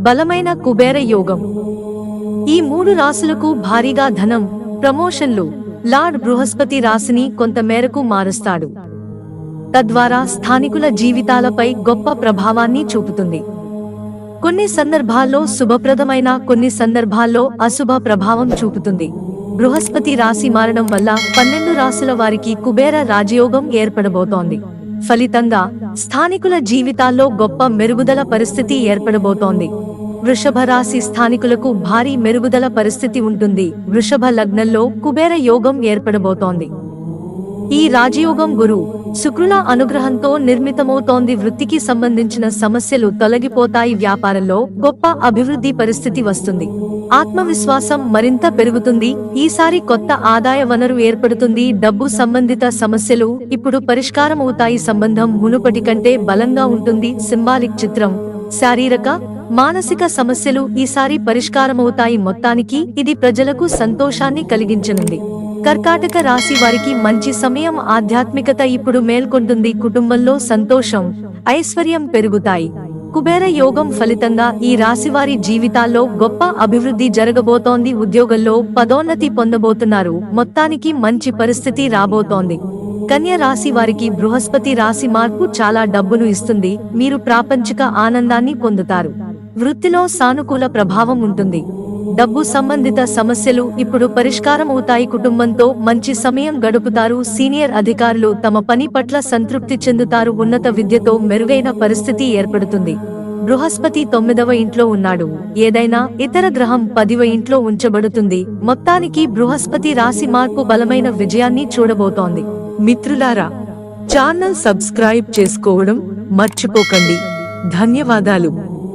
బలమైన కుబేర యోగం. ఈ 3 రాశులకు భారీగా ధనం, ప్రమోషన్లు. లార్డ్ బృహస్పతి రాశిని కొంతమేరకు మారుస్తాడు. తద్వారా స్థానికుల జీవితాలపై గొప్ప ప్రభావాన్ని చూపుతుంది. కొన్ని సందర్భాల్లో శుభప్రదమైన, కొన్ని సందర్భాల్లో అశుభ ప్రభావం చూపుతుంది. బృహస్పతి రాశి మారడం వల్ల 12 రాశుల వారికి కుబేర రాజయోగం ఏర్పడబోతోంది. ఫలితంగా స్థానికుల జీవితాల్లో గొప్ప మెరుగుదల పరిస్థితి ఏర్పడబోతోంది. వృషభ రాశి స్థానికులకు భారీ మెరుగుదల పరిస్థితి ఉంటుంది. వృషభ లగ్నంలో కుబేర యోగం ఏర్పడబోతోంది. ఈ రాజయోగం గురు, శుక్రుల అనుగ్రహంతో నిర్మితమవుతోంది. వృత్తికి సంబంధించిన సమస్యలు తొలగిపోతాయి. వ్యాపారంలో గొప్ప అభివృద్ధి పరిస్థితి వస్తుంది. ఆత్మవిశ్వాసం మరింత పెరుగుతుంది. ఈసారి కొత్త ఆదాయ వనరు ఏర్పడుతుంది. డబ్బు సంబంధిత సమస్యలు ఇప్పుడు పరిష్కారమవుతాయి. సంబంధం మునుపటి కంటే బలంగా ఉంటుంది. సింబాలిక్ చిత్రం. శారీరక, మానసిక సమస్యలు ఈసారి పరిష్కారమవుతాయి. మొత్తానికి ఇది ప్రజలకు సంతోషాన్ని కలిగించనుంది. కర్కాటక రాశి వారికి మంచి సమయం. ఆధ్యాత్మికత ఇప్పుడు మేల్కొంటుంది. కుటుంబంలో సంతోషం, ఐశ్వర్యం పెరుగుతాయి. కుబేర యోగం ఫలితంగా ఈ రాశివారి జీవితాల్లో గొప్ప అభివృద్ధి జరగబోతోంది. ఉద్యోగంలో పదోన్నతి పొందబోతున్నారు. మొత్తానికి మంచి పరిస్థితి రాబోతోంది. కన్య రాశి వారికి బృహస్పతి రాశి మార్పు చాలా డబ్బును ఇస్తుంది. మీరు ప్రాపంచిక ఆనందాన్ని పొందుతారు. వృత్తిలో సానుకూల ప్రభావం ఉంటుంది. డబ్బు సంబంధిత సమస్యలు ఇప్పుడు పరిష్కారమవుతాయి. కుటుంబంతో మంచి సమయం గడుపుతారు. సీనియర్ అధికారులు తమ పని పట్ల సంతృప్తి చెందుతారు. ఉన్నత విద్యతో మెరుగైన పరిస్థితి ఏర్పడుతుంది. బృహస్పతి 9వ ఇంట్లో ఉన్నాడు. ఏదైనా ఇతర గ్రహం 10వ ఇంట్లో ఉంచబడుతుంది. మొత్తానికి బృహస్పతి రాశి మార్పు బలమైన విజయాన్ని చూడబోతోంది. మిత్రులారా, ఛానల్ సబ్స్క్రైబ్ చేసుకోవడం మర్చిపోకండి. ధన్యవాదాలు.